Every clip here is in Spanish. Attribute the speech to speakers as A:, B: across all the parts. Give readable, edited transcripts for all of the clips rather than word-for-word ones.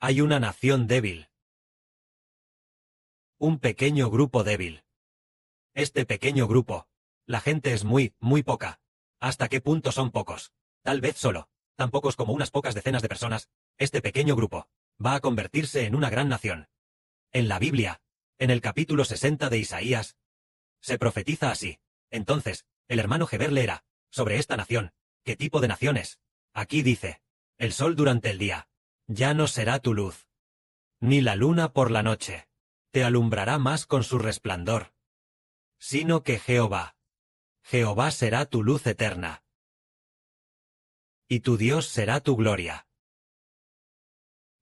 A: Hay una nación débil. Un pequeño grupo débil. Este pequeño grupo. La gente es muy poca. ¿Hasta qué punto son pocos? Tal vez solo, tan pocos como unas pocas decenas de personas. Este pequeño grupo va a convertirse en una gran nación. En la Biblia, en el capítulo 60 de Isaías, se profetiza así. Entonces, el hermano Heber leerá sobre esta nación. ¿Qué tipo de nación es? Aquí dice: el sol durante el día ya no será tu luz, ni la luna por la noche te alumbrará más con su resplandor, sino que Jehová será tu luz eterna, y tu Dios será tu gloria.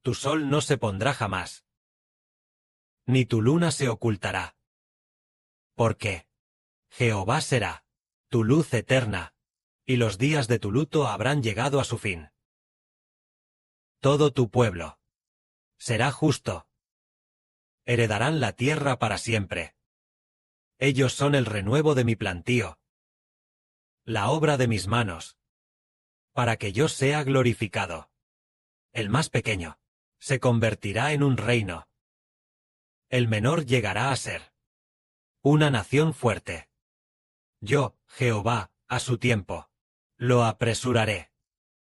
A: Tu sol no se pondrá jamás, ni tu luna se ocultará. Porque Jehová será tu luz eterna, y los días de tu luto habrán llegado a su fin. Todo tu pueblo será justo. Heredarán la tierra para siempre. Ellos son el renuevo de mi plantío, la obra de mis manos, para que yo sea glorificado. El más pequeño se convertirá en un reino. El menor llegará a ser una nación fuerte. Yo, Jehová, a su tiempo, lo apresuraré.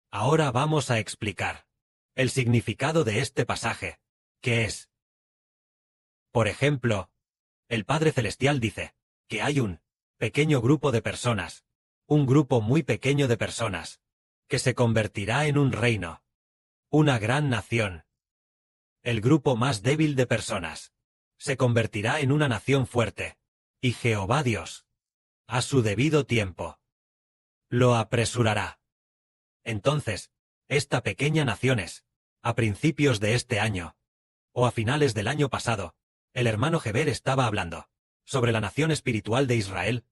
A: Ahora vamos a explicar el significado de este pasaje, que es. Por ejemplo, el Padre Celestial dice que hay un pequeño grupo de personas, un grupo muy pequeño de personas, que se convertirá en un reino, una gran nación. El grupo más débil de personas se convertirá en una nación fuerte, y Jehová Dios, a su debido tiempo, lo apresurará. Entonces, esta pequeña nación es, a principios de este año, o a finales del año pasado, el hermano Heber estaba hablando sobre la nación espiritual de Israel,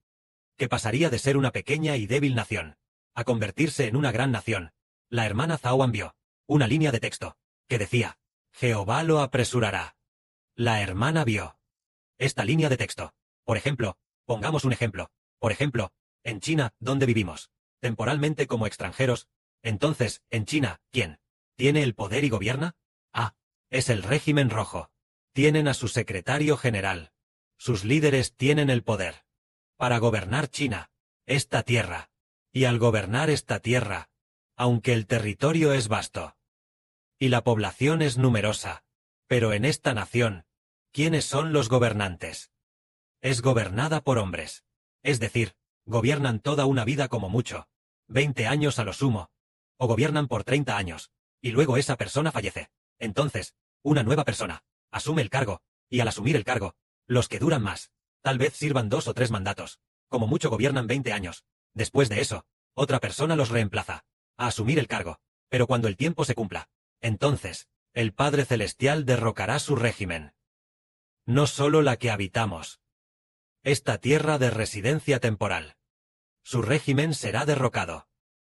A: que pasaría de ser una pequeña y débil nación a convertirse en una gran nación. La hermana Zhao vio una línea de texto que decía: Jehová lo apresurará. La hermana vio esta línea de texto. Por ejemplo, pongamos un ejemplo. Por ejemplo, en China, donde vivimos temporalmente como extranjeros. Entonces, en China, ¿quién tiene el poder y gobierna? Es el régimen rojo. Tienen a su secretario general. Sus líderes tienen el poder para gobernar China, esta tierra. Y al gobernar esta tierra, aunque el territorio es vasto y la población es numerosa, pero en esta nación, ¿quiénes son los gobernantes? Es gobernada por hombres. Es decir, gobiernan toda una vida como mucho, 20 años a lo sumo, o gobiernan por 30 años, y luego esa persona fallece. Entonces, una nueva persona asume el cargo, y al asumir el cargo, los que duran más, tal vez sirvan 2 o 3 mandatos, como mucho gobiernan 20 años. Después de eso, otra persona los reemplaza a asumir el cargo, pero cuando el tiempo se cumpla, entonces, el Padre Celestial derrocará su régimen. No solo la que habitamos, esta tierra de residencia temporal. Su régimen será derrocado.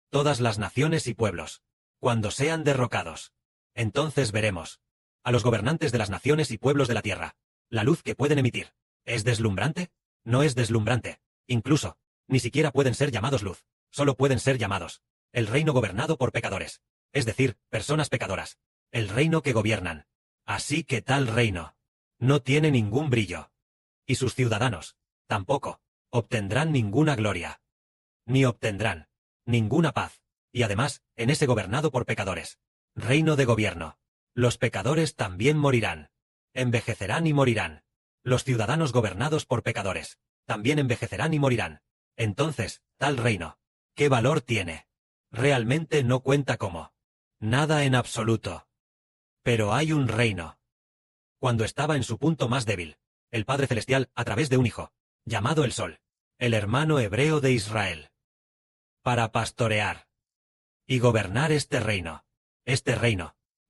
A: Todas las naciones y pueblos, cuando sean derrocados, entonces veremos a los gobernantes de las naciones y pueblos de la tierra. La luz que pueden emitir, ¿es deslumbrante? No es deslumbrante. Incluso, ni siquiera pueden ser llamados luz, solo pueden ser llamados el reino gobernado por pecadores, es decir, personas pecadoras. El reino que gobiernan. Así que tal reino no tiene ningún brillo. Y sus ciudadanos, tampoco, obtendrán ninguna gloria. Ni obtendrán ninguna paz. Y además, en ese gobernado por pecadores, reino de gobierno, los pecadores también morirán. Envejecerán y morirán. Los ciudadanos gobernados por pecadores también envejecerán y morirán. Entonces, tal reino, ¿qué valor tiene? Realmente no cuenta como nada en absoluto. Pero hay un reino. Cuando estaba en su punto más débil, el Padre Celestial, a través de un hijo, llamado el Sol, el hermano hebreo de Israel, para pastorear y gobernar este reino,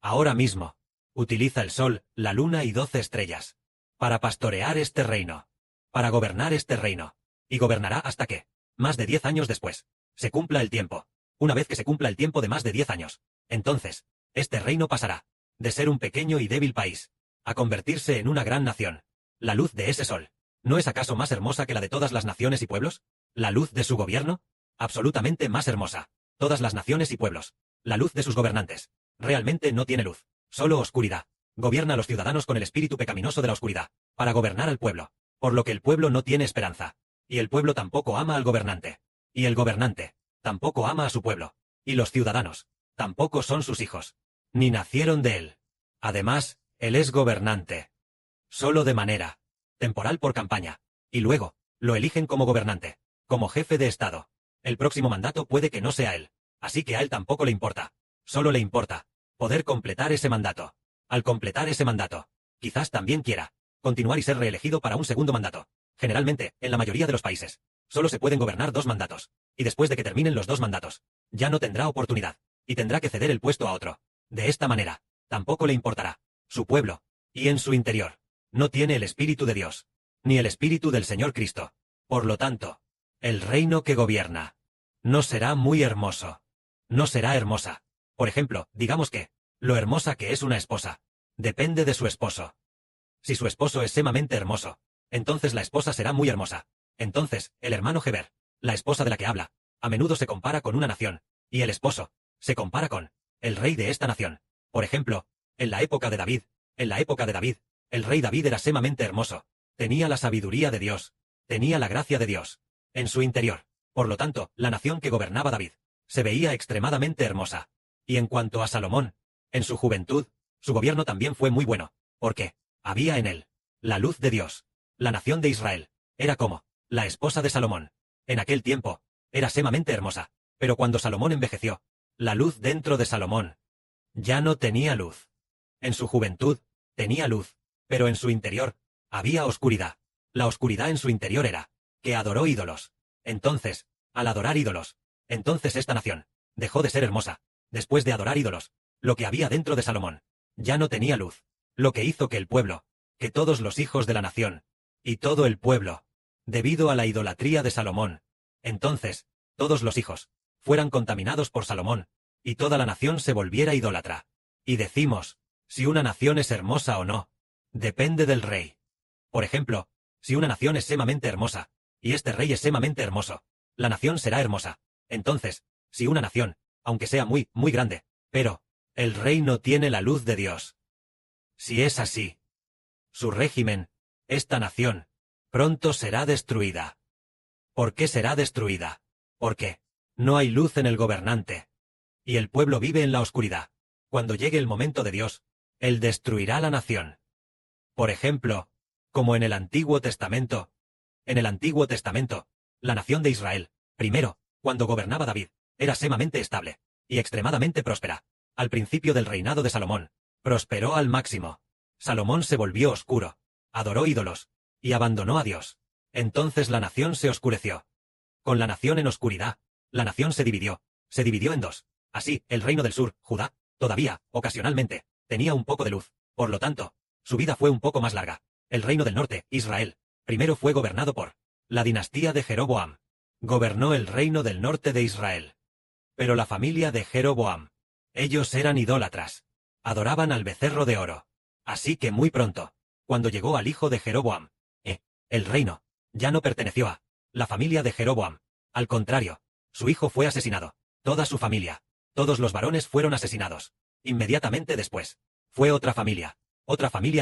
A: ahora mismo, utiliza el Sol, la Luna y 12 estrellas, para pastorear este reino, para gobernar este reino, y gobernará hasta que, más de 10 años después, se cumpla el tiempo. Una vez que se cumpla el tiempo de más de 10 años, entonces, este reino pasará de ser un pequeño y débil país a convertirse en una gran nación. La luz de ese sol, ¿no es acaso más hermosa que la de todas las naciones y pueblos? La luz de su gobierno, absolutamente más hermosa. Todas las naciones y pueblos, la luz de sus gobernantes, realmente no tiene luz. Solo oscuridad. Gobierna a los ciudadanos con el espíritu pecaminoso de la oscuridad, para gobernar al pueblo. Por lo que el pueblo no tiene esperanza. Y el pueblo tampoco ama al gobernante. Y el gobernante tampoco ama a su pueblo. Y los ciudadanos tampoco son sus hijos. Ni nacieron de él. Además, él es gobernante. Solo de manera temporal por campaña. Y luego, lo eligen como gobernante. Como jefe de Estado. El próximo mandato puede que no sea él. Así que a él tampoco le importa. Solo le importa poder completar ese mandato. Al completar ese mandato, quizás también quiera continuar y ser reelegido para un segundo mandato. Generalmente, en la mayoría de los países, solo se pueden gobernar 2 mandatos. Y después de que terminen los 2 mandatos, ya no tendrá oportunidad. Y tendrá que ceder el puesto a otro. De esta manera, tampoco le importará su pueblo. Y en su interior, no tiene el Espíritu de Dios. Ni el Espíritu del Señor Cristo. Por lo tanto, el reino que gobierna no será muy hermoso. No será hermosa. Por ejemplo, digamos que lo hermosa que es una esposa depende de su esposo. Si su esposo es sumamente hermoso, entonces la esposa será muy hermosa. Entonces, el hermano Heber, la esposa de la que habla, a menudo se compara con una nación, y el esposo se compara con el rey de esta nación. Por ejemplo, en la época de David, el rey David era sumamente hermoso, tenía la sabiduría de Dios, tenía la gracia de Dios en su interior. Por lo tanto, la nación que gobernaba David se veía extremadamente hermosa. Y en cuanto a Salomón, en su juventud, su gobierno también fue muy bueno, porque había en él la luz de Dios. La nación de Israel era como la esposa de Salomón. En aquel tiempo, era sumamente hermosa, pero cuando Salomón envejeció, la luz dentro de Salomón ya no tenía luz. En su juventud, tenía luz, pero en su interior, había oscuridad. La oscuridad en su interior era que adoró ídolos. Entonces, al adorar ídolos, entonces esta nación dejó de ser hermosa. Después de adorar ídolos, lo que había dentro de Salomón ya no tenía luz, lo que hizo que el pueblo, que todos los hijos de la nación, y todo el pueblo, debido a la idolatría de Salomón, entonces, todos los hijos, fueran contaminados por Salomón, y toda la nación se volviera idólatra. Y decimos, si una nación es hermosa o no, depende del rey. Por ejemplo, si una nación es sumamente hermosa, y este rey es sumamente hermoso, la nación será hermosa. Entonces, si una nación, aunque sea muy, muy grande, pero el rey no tiene la luz de Dios. Si es así, su régimen, esta nación, pronto será destruida. ¿Por qué será destruida? Porque no hay luz en el gobernante. Y el pueblo vive en la oscuridad. Cuando llegue el momento de Dios, Él destruirá la nación. Por ejemplo, como en el Antiguo Testamento. En el Antiguo Testamento, la nación de Israel, primero, cuando gobernaba David, era sumamente estable y extremadamente próspera. Al principio del reinado de Salomón, prosperó al máximo. Salomón se volvió oscuro, adoró ídolos, y abandonó a Dios. Entonces la nación se oscureció. Con la nación en oscuridad, la nación se dividió en 2. Así, el reino del sur, Judá, todavía, ocasionalmente, tenía un poco de luz. Por lo tanto, su vida fue un poco más larga. El reino del norte, Israel, primero fue gobernado por la dinastía de Jeroboam. Gobernó el reino del norte de Israel. Pero la familia de Jeroboam, ellos eran idólatras. Adoraban al becerro de oro. Así que muy pronto, cuando llegó al hijo de Jeroboam, el reino, ya no perteneció a la familia de Jeroboam. Al contrario, su hijo fue asesinado. Toda su familia, todos los varones fueron asesinados. Inmediatamente después, fue otra familia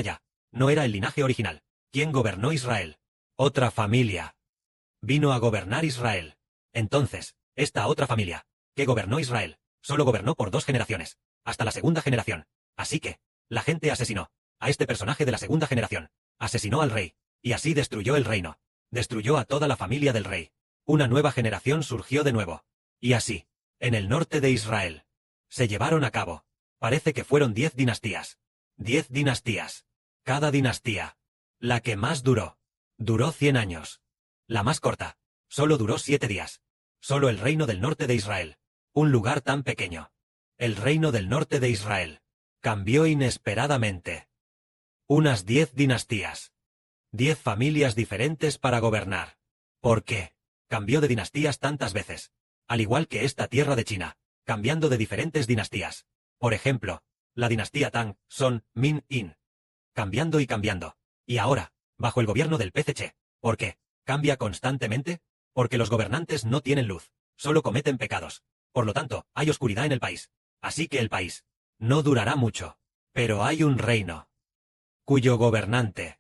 A: ya. No era el linaje original. ¿Quién gobernó Israel? Otra familia. Vino a gobernar Israel. Entonces, esta otra familia, que gobernó Israel, solo gobernó por 2 generaciones, hasta la segunda generación. Así que, la gente asesinó a este personaje de la segunda generación. Asesinó al rey, y así destruyó el reino. Destruyó a toda la familia del rey. Una nueva generación surgió de nuevo. Y así, en el norte de Israel, se llevaron a cabo. Parece que fueron 10 dinastías. 10 dinastías. Cada dinastía, la que más duró 100 años. La más corta, solo duró 7 días. Solo el reino del norte de Israel. Un lugar tan pequeño. El reino del norte de Israel cambió inesperadamente. Unas 10 dinastías. 10 familias diferentes para gobernar. ¿Por qué? Cambió de dinastías tantas veces. Al igual que esta tierra de China, cambiando de diferentes dinastías. Por ejemplo, la dinastía Tang, Son, Min, In. Cambiando y cambiando. Y ahora, bajo el gobierno del PCC. ¿Por qué? ¿Cambia constantemente? Porque los gobernantes no tienen luz, solo cometen pecados. Por lo tanto, hay oscuridad en el país. Así que el país no durará mucho. Pero hay un reino, cuyo gobernante,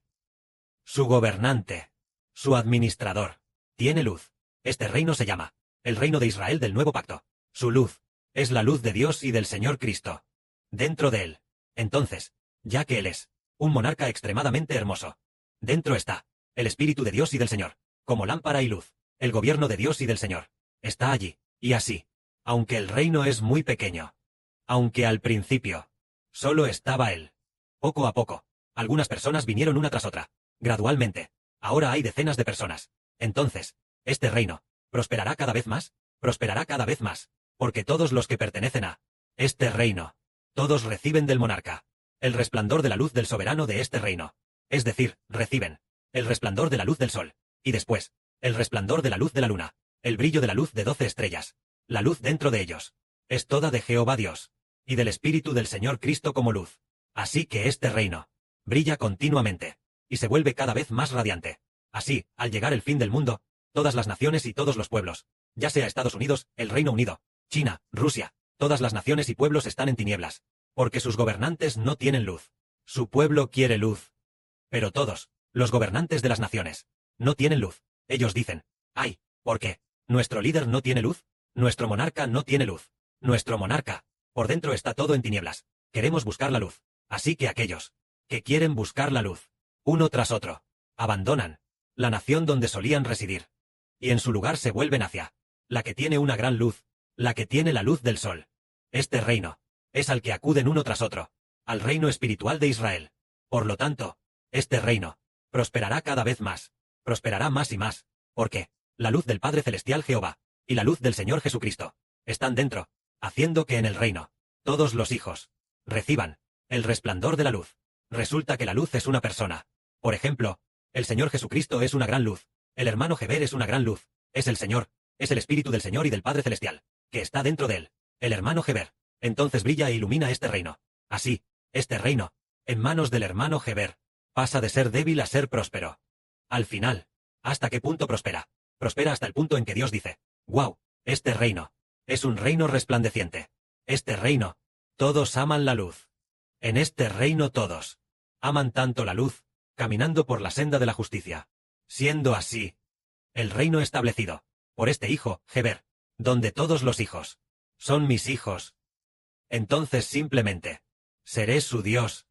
A: su administrador, tiene luz. Este reino se llama el reino de Israel del nuevo pacto. Su luz es la luz de Dios y del Señor Cristo. Dentro de él, entonces, ya que él es un monarca extremadamente hermoso, dentro está el Espíritu de Dios y del Señor, como lámpara y luz. El gobierno de Dios y del Señor está allí, y así, aunque el reino es muy pequeño, aunque al principio solo estaba él, poco a poco, algunas personas vinieron una tras otra, gradualmente, ahora hay decenas de personas. Entonces, este reino prosperará cada vez más, porque todos los que pertenecen a este reino, todos reciben del monarca el resplandor de la luz del soberano de este reino, es decir, reciben el resplandor de la luz del sol, y después, el resplandor de la luz de la luna, el brillo de la luz de 12 estrellas, la luz dentro de ellos, es toda de Jehová Dios, y del Espíritu del Señor Cristo como luz. Así que este reino brilla continuamente, y se vuelve cada vez más radiante. Así, al llegar el fin del mundo, todas las naciones y todos los pueblos, ya sea Estados Unidos, el Reino Unido, China, Rusia, todas las naciones y pueblos están en tinieblas, porque sus gobernantes no tienen luz. Su pueblo quiere luz. Pero todos, los gobernantes de las naciones, no tienen luz. Ellos dicen, ¡ay! ¿Por qué? Nuestro líder no tiene luz, nuestro monarca no tiene luz. Nuestro monarca, por dentro está todo en tinieblas. Queremos buscar la luz. Así que aquellos que quieren buscar la luz, uno tras otro, abandonan la nación donde solían residir, y en su lugar se vuelven hacia la que tiene una gran luz, la que tiene la luz del sol. Este reino es al que acuden uno tras otro, al reino espiritual de Israel. Por lo tanto, este reino prosperará cada vez más, prosperará más y más, porque la luz del Padre Celestial Jehová y la luz del Señor Jesucristo están dentro, haciendo que en el reino todos los hijos reciban el resplandor de la luz. Resulta que la luz es una persona. Por ejemplo, el Señor Jesucristo es una gran luz, el hermano Heber es una gran luz, es el Señor, es el Espíritu del Señor y del Padre Celestial, que está dentro de él, el hermano Heber. Entonces brilla e ilumina este reino. Así, este reino, en manos del hermano Heber, pasa de ser débil a ser próspero. Al final, ¿hasta qué punto prospera? Prospera hasta el punto en que Dios dice, ¡wow! Este reino es un reino resplandeciente. Este reino, todos aman la luz. En este reino todos aman tanto la luz, caminando por la senda de la justicia. Siendo así, el reino establecido por este hijo, Heber, donde todos los hijos son mis hijos. Entonces simplemente seré su Dios,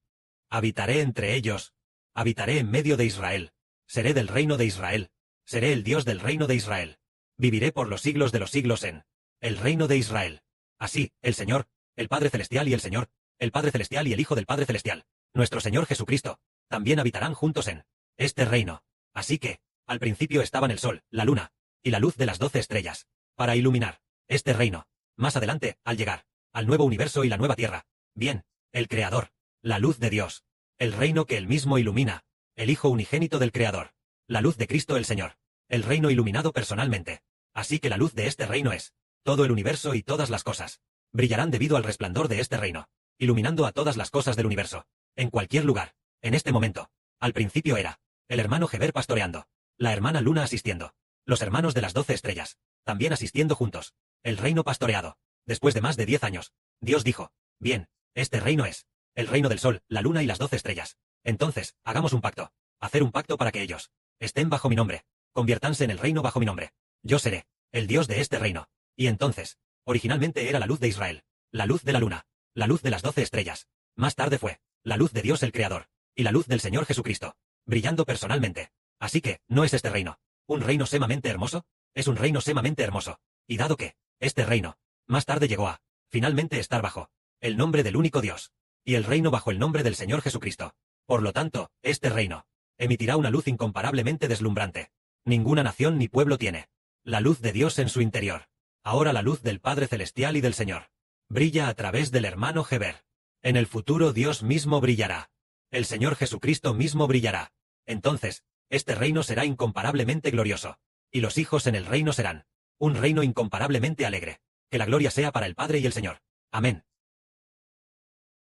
A: habitaré entre ellos, habitaré en medio de Israel, seré del reino de Israel, seré el Dios del reino de Israel, viviré por los siglos de los siglos en el reino de Israel. Así, el Señor, el Padre Celestial y el Señor, el Padre Celestial y el Hijo del Padre Celestial, nuestro Señor Jesucristo, también habitarán juntos en este reino. Así que, al principio estaban el sol, la luna, y la luz de las 12 estrellas, para iluminar este reino. Más adelante, al llegar al nuevo universo y la nueva tierra, bien, el Creador, la luz de Dios, el reino que él mismo ilumina, el Hijo unigénito del Creador, la luz de Cristo el Señor, el reino iluminado personalmente. Así que la luz de este reino es todo el universo y todas las cosas brillarán debido al resplandor de este reino, iluminando a todas las cosas del universo, en cualquier lugar. En este momento, al principio era el hermano Heber pastoreando, la hermana Luna asistiendo, los hermanos de las 12 estrellas, también asistiendo juntos, el reino pastoreado. Después de más de 10 años, Dios dijo, bien, este reino es el reino del sol, la luna y las 12 estrellas. Entonces, hagamos un pacto, hacer un pacto para que ellos estén bajo mi nombre, conviértanse en el reino bajo mi nombre. Yo seré el Dios de este reino. Y entonces, originalmente era la luz de Israel, la luz de la luna, la luz de las 12 estrellas. Más tarde fue la luz de Dios el Creador, y la luz del Señor Jesucristo, brillando personalmente. Así que, ¿no es este reino un reino sumamente hermoso? Es un reino sumamente hermoso. Y dado que este reino más tarde llegó a finalmente estar bajo el nombre del único Dios, y el reino bajo el nombre del Señor Jesucristo. Por lo tanto, este reino emitirá una luz incomparablemente deslumbrante. Ninguna nación ni pueblo tiene la luz de Dios en su interior. Ahora la luz del Padre Celestial y del Señor brilla a través del hermano Heber. En el futuro Dios mismo brillará. El Señor Jesucristo mismo brillará. Entonces, este reino será incomparablemente glorioso. Y los hijos en el reino serán un reino incomparablemente alegre. Que la gloria sea para el Padre y el Señor. Amén.